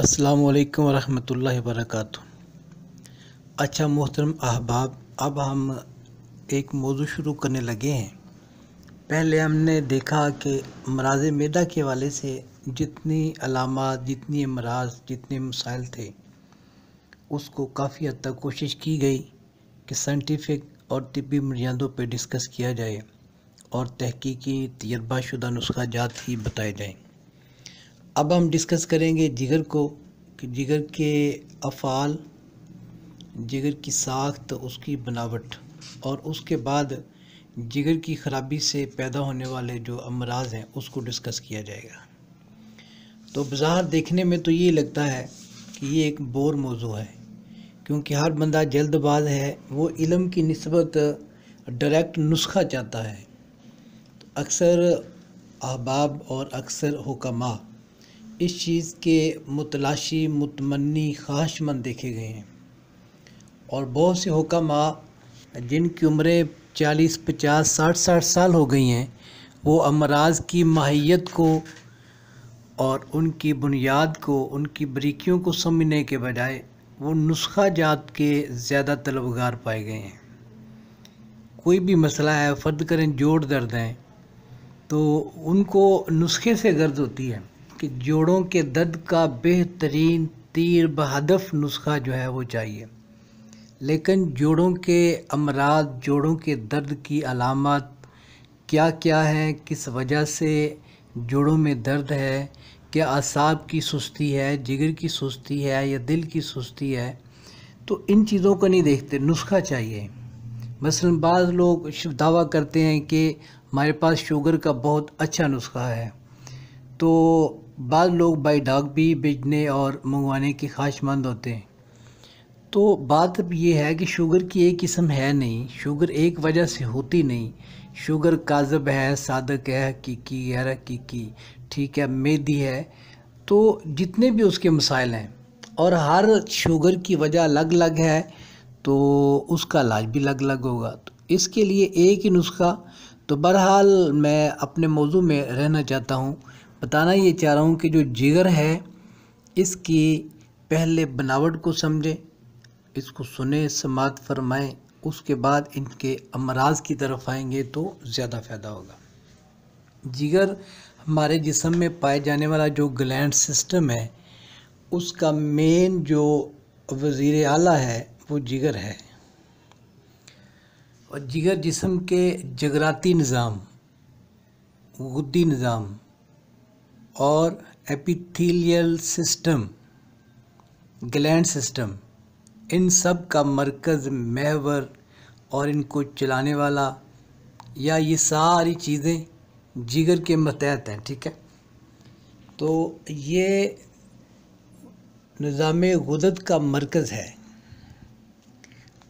अस्सलामु अलैकुम वरहमतुल्लाहि वबरकातुहू। अच्छा मोहतरम अहबाब, अब हम एक मौजू शुरू करने लगे हैं। पहले हमने देखा कि अमराज़ मैदा के हवाले से जितनी अलामात, जितनी अमराज़, जितने मसाइल थे, उसको काफ़ी हद तक कोशिश की गई कि साइंटिफिक और तिब्बी बुनियादों पर डिस्कस किया जाए और तहकीकी तजर्बाशुदा नुस्खा जात ही बताए जाएँ। अब हम डिस्कस करेंगे जिगर को, कि जिगर के अफ़ाल, जिगर की साख्त, उसकी बनावट, और उसके बाद जिगर की ख़राबी से पैदा होने वाले जो अमराज़ हैं उसको डिस्कस किया जाएगा। तो बज़ाहिर देखने में तो ये लगता है कि ये एक बोर मौजू है, क्योंकि हर बंदा जल्दबाज है, वो इल्म की निस्बत डायरेक्ट नुस्खा चाहता है। तो अक्सर अहबाब और अक्सर हुक्मा इस चीज़ के मुतलाशी, मुतमन्नी, ख्वाहिशमंद देखे गए हैं, और बहुत से हुक्मा जिनकी उम्रें 40, 50, 60 साल हो गई हैं, वो अमराज़ की माहियत को और उनकी बुनियाद को, उनकी बारीकियों को समझने के बजाय वो नुस्खा जात के ज़्यादा तलबगार पाए गए हैं। कोई भी मसला है, फ़र्ज़ करें जोड़ दर्द हैं, तो उनको नुस्खे से गर्ज होती है कि जोड़ों के दर्द का बेहतरीन तीर बहदफ नुस्खा जो है वो चाहिए। लेकिन जोड़ों के अमराज, जोड़ों के दर्द की अलामत क्या क्या है, किस वजह से जोड़ों में दर्द है, क्या असाब की सुस्ती है, जिगर की सुस्ती है या दिल की सुस्ती है, तो इन चीज़ों को नहीं देखते, नुस्खा चाहिए। मसलन बाज़ लोग दावा करते हैं कि हमारे पास शुगर का बहुत अच्छा नुस्खा है, तो बाज़ लोग बाई डाक भी बेचने और मंगवाने की ख्वाहिशमंद होते हैं। तो बात अब ये है कि शुगर की एक किस्म है नहीं, शुगर एक वजह से होती नहीं। शुगर काज़ब है, सादक है, हकीकी, गैर हकीकी, ठीक है, मेदी है, तो जितने भी उसके मसाइल हैं, और हर शुगर की वजह अलग अलग है, तो उसका इलाज भी अलग अलग होगा। तो इसके लिए एक ही नुस्खा। तो बहरहाल मैं अपने मौजू में रहना चाहता हूँ, बताना ये चाह रहा हूँ कि जो जिगर है, इसकी पहले बनावट को समझें, इसको सुने, समात फरमाएं, उसके बाद इनके अमराज की तरफ आएंगे तो ज़्यादा फ़ायदा होगा। जिगर हमारे जिस्म में पाए जाने वाला जो ग्लैंड सिस्टम है, उसका मेन जो वज़ीर आला है वो जिगर है। और जिगर जिस्म के जगराती निज़ाम, गुद्दी निज़ाम और एपिथेलियल सिस्टम, ग्लैंड सिस्टम, इन सब का मरकज़, महवर और इनको चलाने वाला, या ये सारी चीज़ें जिगर के मतहत हैं, ठीक है। तो ये निज़ाम गुदत का मरकज़ है।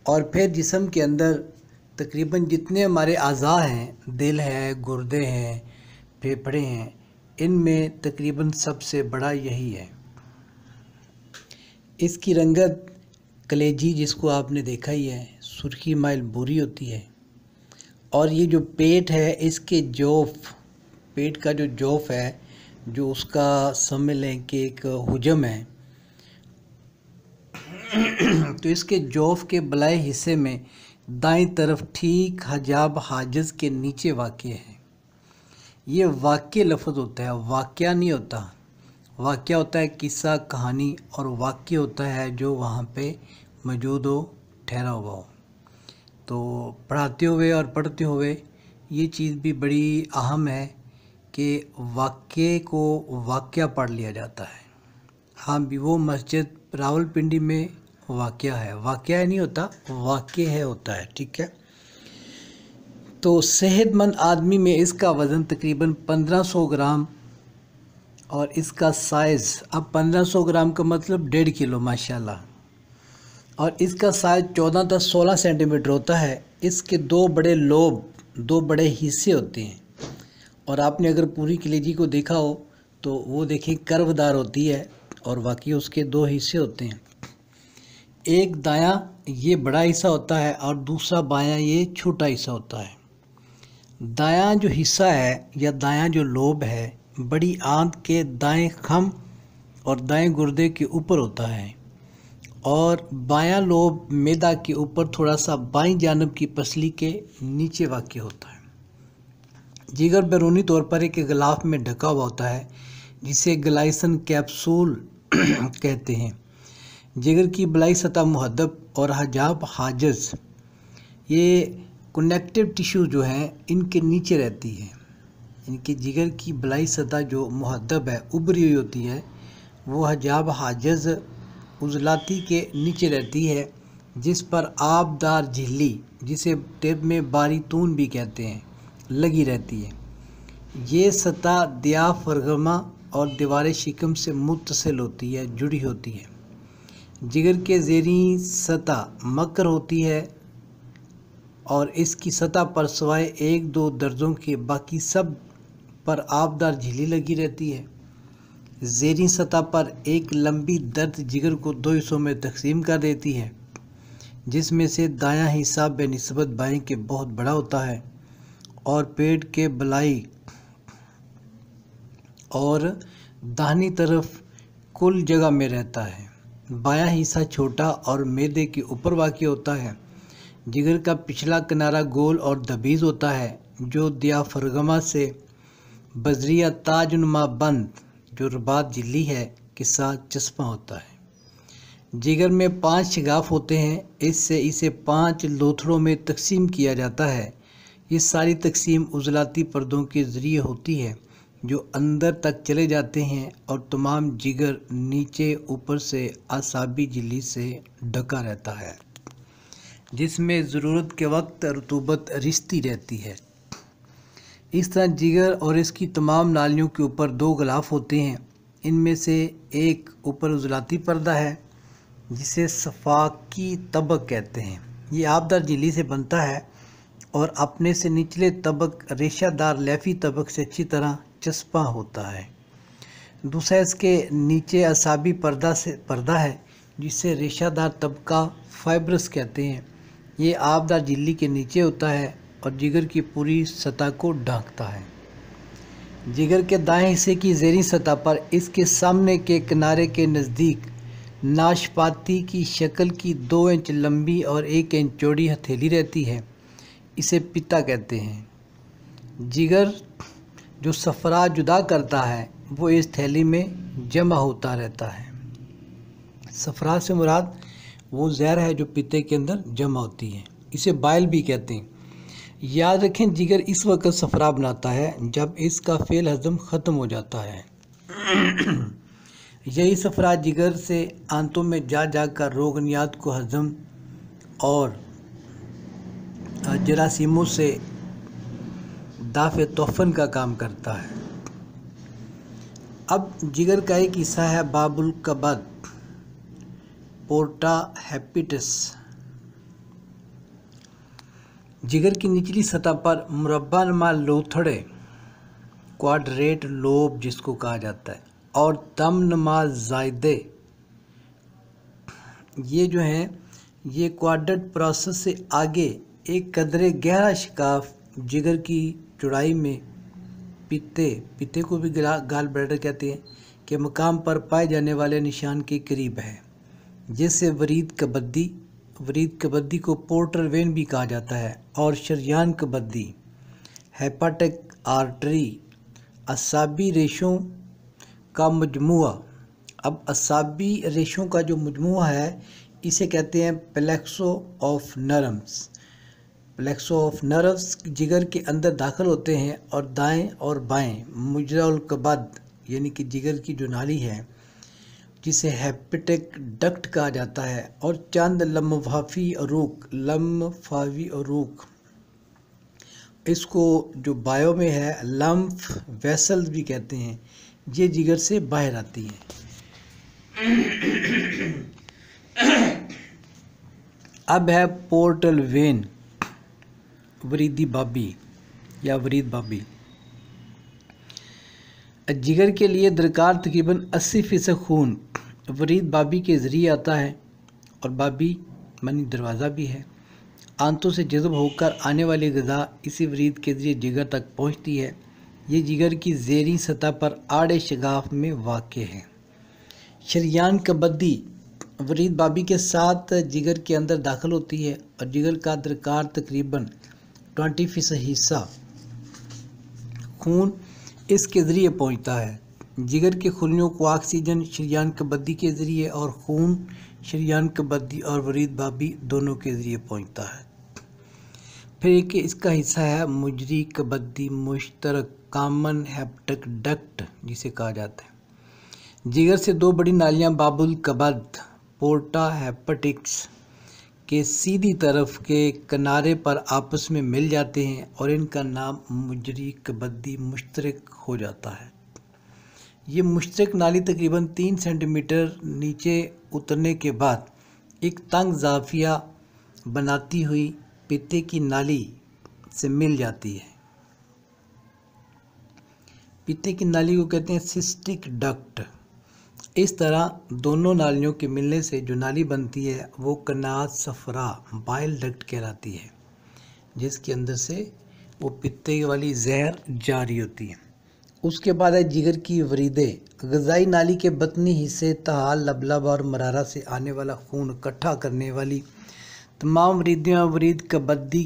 और फिर जिस्म के अंदर तकरीबन जितने हमारे अज़ा हैं, दिल है, गुर्दे हैं, फेफड़े हैं, इनमें तकरीबन सबसे बड़ा यही है। इसकी रंगत कलेजी, जिसको आपने देखा ही है, सुर्खी माइल भूरी होती है। और ये जो पेट है, इसके जोफ, पेट का जो जोफ है, जो उसका समझ लें कि एक हुजम है, तो इसके जोफ के बलाई हिस्से में दाईं तरफ ठीक हजाब हाजिज़ के नीचे वाक़ है। ये वाक़या लफ्ज़ होता है, वाक़या नहीं होता। वाक़या होता है किस्सा, कहानी, और वाक़या होता है जो वहाँ पे मौजूद हो, ठहरा हुआ हो। तो पढ़ाते हुए और पढ़ते हुए ये चीज़ भी बड़ी अहम है कि वाक़ये को वाक़या पढ़ लिया जाता है। हाँ भी, वो मस्जिद रावलपिंडी में वाक़या है, वाक़या नहीं होता, वाक़या है होता है, ठीक है। तो सेहतमंद आदमी में इसका वज़न तकरीबन 1500 ग्राम, और इसका साइज़, अब 1500 ग्राम का मतलब 1.5 किलो माशाल्लाह, और इसका साइज़ 14 से 16 सेंटीमीटर होता है। इसके दो बड़े लोब, दो बड़े हिस्से होते हैं, और आपने अगर पूरी कलेजी को देखा हो तो वो देखिए कर्वदार होती है, और वाकई उसके दो हिस्से होते हैं। एक दायां ये बड़ा हिस्सा होता है, और दूसरा बायां ये छोटा हिस्सा होता है। दायां जो हिस्सा है या दायां जो लोब है, बड़ी आंत के दाएं खम और दाएं गुर्दे के ऊपर होता है और बायां लोब मैदा के ऊपर थोड़ा सा बाईं जानब की पसली के नीचे वाक़ होता है। जिगर बैरूनी तौर पर एक गिलाफ में ढका हुआ होता है जिसे ग्लाइसन कैप्सूल कहते हैं। जिगर की बलाई सतह मुहद्दब और हजाब हाजज ये कनेक्टिव टिश्यू जो हैं इनके नीचे रहती है। इनकी जिगर की बलाई सतह जो मुहद्दब है, उभरी हुई होती है, वो हजाब हाजज उजलाती के नीचे रहती है, जिस पर आबदार झिल्ली, जिसे टिब में बारीतून भी कहते हैं, लगी रहती है। ये सतह दियाफ्रागमा और दीवार शिकम से मुत्तसिल होती है, जुड़ी होती है। जिगर के ज़ेरी सतह मकर होती है और इसकी सतह पर सवाए 1-2 दर्जों के बाकी सब पर आबदार झिल्ली लगी रहती है। ज़ेरी सतह पर एक लंबी दर्द जिगर को 2 हिस्सों में तकसीम कर देती है, जिसमें से दायां हिस्सा बेनिस्बत बाएं के बहुत बड़ा होता है और पेट के बलाई और दाहिनी तरफ कुल जगह में रहता है। बायां हिस्सा छोटा और मैदे के ऊपर वाक़ होता है। जिगर का पिछला किनारा गोल और दबीज होता है, जो दियाफ्रागमा से बजरिया ताजनुमा बंद, जो रबात झिल्ली है, के साथ चस्पा होता है। जिगर में 5 शिगाफ होते हैं। इससे इसे 5 लोथड़ों में तकसीम किया जाता है। ये सारी तकसीम उजलाती पर्दों के ज़रिए होती है जो अंदर तक चले जाते हैं और तमाम जिगर नीचे ऊपर से आसाबी झिल्ली से ढका रहता है, जिसमें ज़रूरत के वक्त रतूबत रिश्ती रहती है। इस तरह जिगर और इसकी तमाम नालियों के ऊपर 2 गिलाफ होते हैं। इनमें से एक ऊपर उजलाती पर्दा है जिसे सफाकी तबक कहते हैं। ये आबदार झिल्ली से बनता है और अपने से निचले तबक रेशादार लैफी तबक से अच्छी तरह चस्पा होता है। दूसरा इसके नीचे असाबी पर्दा है जिसे रेशादार तबका फाइब्रस कहते हैं। ये आबदार झिल्ली के नीचे होता है और जिगर की पूरी सतह को ढकता है। जिगर के दाएं हिस्से की ज़ेरी सतह पर इसके सामने के किनारे के नज़दीक नाशपाती की शक्ल की 2 इंच लंबी और 1 इंच चौड़ी हथेली रहती है। इसे पिता कहते हैं। जिगर जो सफरा जुदा करता है वो इस थैली में जमा होता रहता है। सफरा से मुराद वो ज़हर है जो पित्ते के अंदर जमा होती है। इसे बाइल भी कहते हैं। याद रखें, जिगर इस वक्त सफरा बनाता है जब इसका फेल हज़म ख़त्म हो जाता है। यही सफरा जिगर से आंतों में जाकर रोगनियात को हज़म और जरासीमों से दाफ़े तोफ़न का काम करता है। अब जिगर का एक हिस्सा है बाबुल कबद, पोर्टा हेपेटिस। जिगर की निचली सतह पर मुरब्बानुमा लोथड़े, क्वाड्रेट लोब जिसको कहा जाता है, और तमनुमा ज़ायदे, ये जो हैं ये क्वाड्रेट प्रोसेस से आगे एक कदरे गहरा शिकाफ जिगर की चौड़ाई में पित्ते को भी गाल ब्लैडर कहते हैं के मकाम पर पाए जाने वाले निशान के करीब है, जिससे वरीद कबद्दी को पोर्टर वेन भी कहा जाता है और शरियान कबद्दी, हेपाटिक आर्टरी, असाबी रेशों का मजमुआ। अब असाबी रेशों का जो मजमुआ है इसे कहते हैं प्लेक्सो ऑफ नर्व्स। प्लेक्सो ऑफ नर्व्स जिगर के अंदर दाखिल होते हैं और दाएं और बाएं मुजराउल कबद यानी कि जिगर की जो नाली है जिसे हेपेटिक डक्ट कहा जाता है, और चंद लम्फावी अरूक, इसको जो बायो में है लम्फ वेसल्स भी कहते हैं, ये जिगर से बाहर आती हैं। अब है पोर्टल वेन, वरीदी बाबी या वरीद बाबी। जिगर के लिए दरकार तकरीबन 80% खून वरीद बाबी के ज़रिए आता है, और बाबी मानी दरवाज़ा भी है। आंतों से जज़ब होकर आने वाली ग़िज़ा इसी वरीद के ज़रिए जिगर तक पहुंचती है। ये जिगर की ज़ेरी सतह पर आड़े शगाफ में वाक़ है। शरियान कबद्दी वरीद बाबी के साथ जिगर के अंदर दाखिल होती है और जिगर का दरकार तकरीबन 20% हिस्सा खून इसके ज़रिए पहुंचता है। जिगर के खुलियों को ऑक्सीजन शरियान कबद्दी के ज़रिए और खून शरियान कबद्दी और वरीद बाबी दोनों के ज़रिए पहुंचता है। फिर एक इसका हिस्सा है मुजरी कबद्दी मुश्तरक कॉमन हेप्टिक डक्ट जिसे कहा जाता है। जिगर से दो बड़ी नालियां बाबुल कबद पोर्टा हेपेटिक्स के सीधी तरफ के किनारे पर आपस में मिल जाते हैं और इनका नाम मुजरी कबद्दी मुश्तरक हो जाता है। ये मुश्तरक नाली तकरीबन 3 सेंटीमीटर नीचे उतरने के बाद एक तंग ज़ाफिया बनाती हुई पित्ते की नाली से मिल जाती है। पित्ते की नाली को कहते हैं सिस्टिक डक्ट। इस तरह दोनों नालियों के मिलने से जो नाली बनती है वो कनात सफरा बाइल डक्ट कहलाती है, जिसके अंदर से वो पित्ते वाली जहर जारी होती है। उसके बाद है जिगर की वरीदें। ग़िज़ाई नाली के बतनी हिस्से तहाल लबलब और मरारा से आने वाला खून इकट्ठा करने वाली तमाम वरीदें और वरीद कबद्दी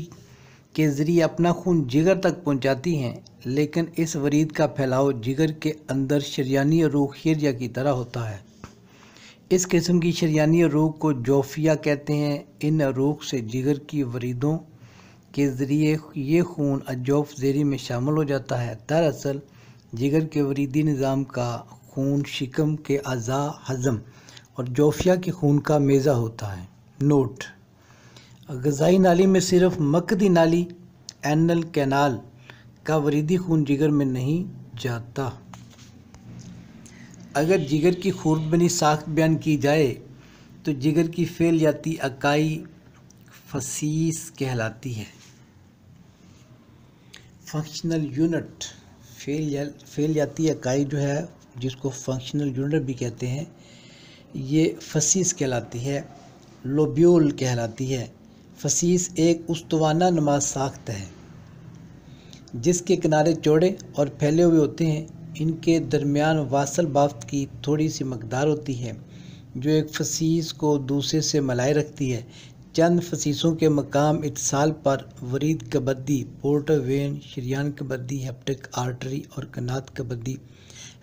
के ज़रिए अपना खून जिगर तक पहुंचाती हैं, लेकिन इस वरीद का फैलाव जिगर के अंदर शरियानी अरूक खीरिया की तरह होता है। इस किस्म की शरियानी अरूक को जोफिया कहते हैं। इन अरूक से जिगर की वरीदों के ज़रिए ये खून अजौफ ज़ेरी में शामिल हो जाता है। दरअसल जिगर के वरीदी निज़ाम का खून शिकम के अज़ा हज़म और जोफिया के खून का मेज़ा होता है। नोट: ग़िज़ाई नाली में सिर्फ मकदी नाली एनल कैनाल का वरीदी खून जिगर में नहीं जाता। अगर जिगर की खूरदबनी साख्त बयान की जाए तो जिगर की फैलियाती इकाई फसीस कहलाती है। फंक्शनल यूनिट फैलियाती इकाई जो है जिसको फंक्शनल यूनिट भी कहते हैं, ये फसीस कहलाती है, लोब्यूल कहलाती है। फसीस एक उस्तवाना नुमा साख्त है जिसके किनारे चौड़े और फैले हुए होते हैं। इनके दरमियान वासल बाफ्त की थोड़ी सी मकदार होती है जो एक फसीस को दूसरे से मिलाए रखती है। चंद फसीसों के मकाम इत्तिसाल पर वरीद कबद्दी पोर्टल वेन शरियान कबद्दी हेप्टिक आर्टरी और कनात कबद्दी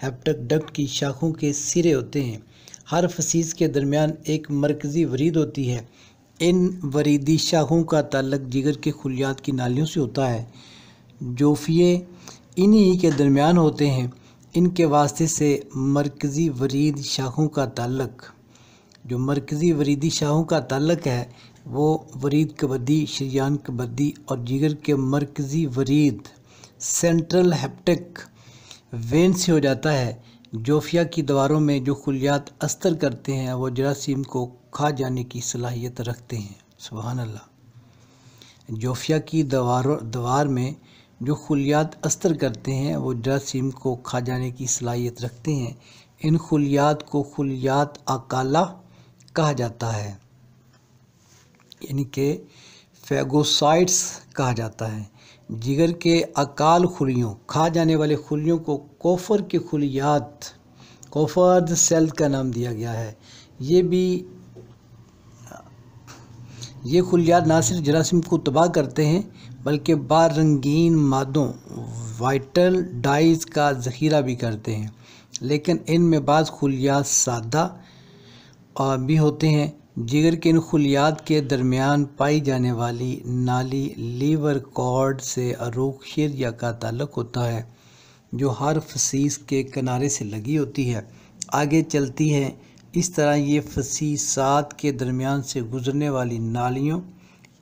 हेप्टिक डक्ट की शाखों के सिरे होते हैं। हर फसीस के दरमियान एक मरकज़ी वरीद होती है। इन वरीदी शाखों का ताल्लुक जिगर के खुलियात की नालियों से होता है। जोफिए इन्हीं के दरमियान होते हैं। इनके वास्ते से मरकज़ी वरीद शाखों का ताल्लुक जो मरकज़ी वरीदी शाखों का ताल्लुक है वो वरीद कबद्दी शरियान कबद्दी और जिगर के मरकज़ी वरीद सेंट्रल हेप्टिक वेन से हो जाता है। जोफिया की दीवारों में जो खुलियात अस्तर करते हैं वो जरासीम को खा जाने की सलाहियत रखते हैं। सुभान अल्लाह। जोफिया की दीवार में जो खुलियात अस्तर करते हैं वो जरासीम को खा जाने की सलाहियत रखते हैं। इन खुलियात को खुलियात अकाला कहा जाता है, यानी कि फैगोसाइट्स कहा जाता है। जिगर के अकाल खुलियों खा जाने वाले खुलियों को कोफर के खुलियात कोफर सेल का नाम दिया गया है। ये खुलियात ना सिर्फ जरासीम को तबाह करते हैं बल्कि बार रंगीन मादों वाइटल डाइज का ज़ख़ीरा भी करते हैं, लेकिन इनमें बाज़ खुलियात सादा भी होते हैं। जिगर के इन खुलियात के दरमियान पाई जाने वाली नाली लीवर कॉर्ड से अरूक खीरिया का ताल्लुक़ होता है जो हर फसीस के किनारे से लगी होती है, आगे चलती है। इस तरह ये फसीसात के दरमियान से गुज़रने वाली नालियों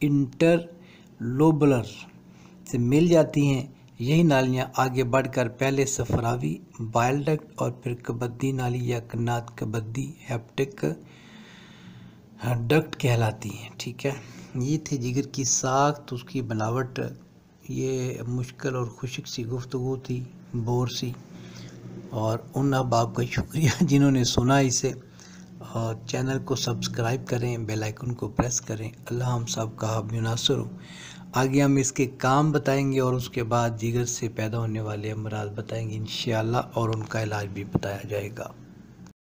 इंटरलोबुलर से मिल जाती हैं। यही नालियाँ आगे बढ़कर पहले सफरावी बाइल डक्ट और फिर कबद्दी नाली या कनात कबद्दी हेप्टिक डक्ट कहलाती हैं। ठीक है, ये थे जिगर की साख्त, उसकी बनावट। ये मुश्किल और खुशक सी गुफ्तगू थी, बोर सी, और उन अहबाब का शुक्रिया जिन्होंने सुना इसे। और चैनल को सब्सक्राइब करें, बेल आइकन को प्रेस करें। अल्लाह हम सब का हामिद नासिर हो। आगे हम इसके काम बताएंगे और उसके बाद जिगर से पैदा होने वाले अमराज बताएंगे इंशाअल्लाह, और उनका इलाज भी बताया जाएगा।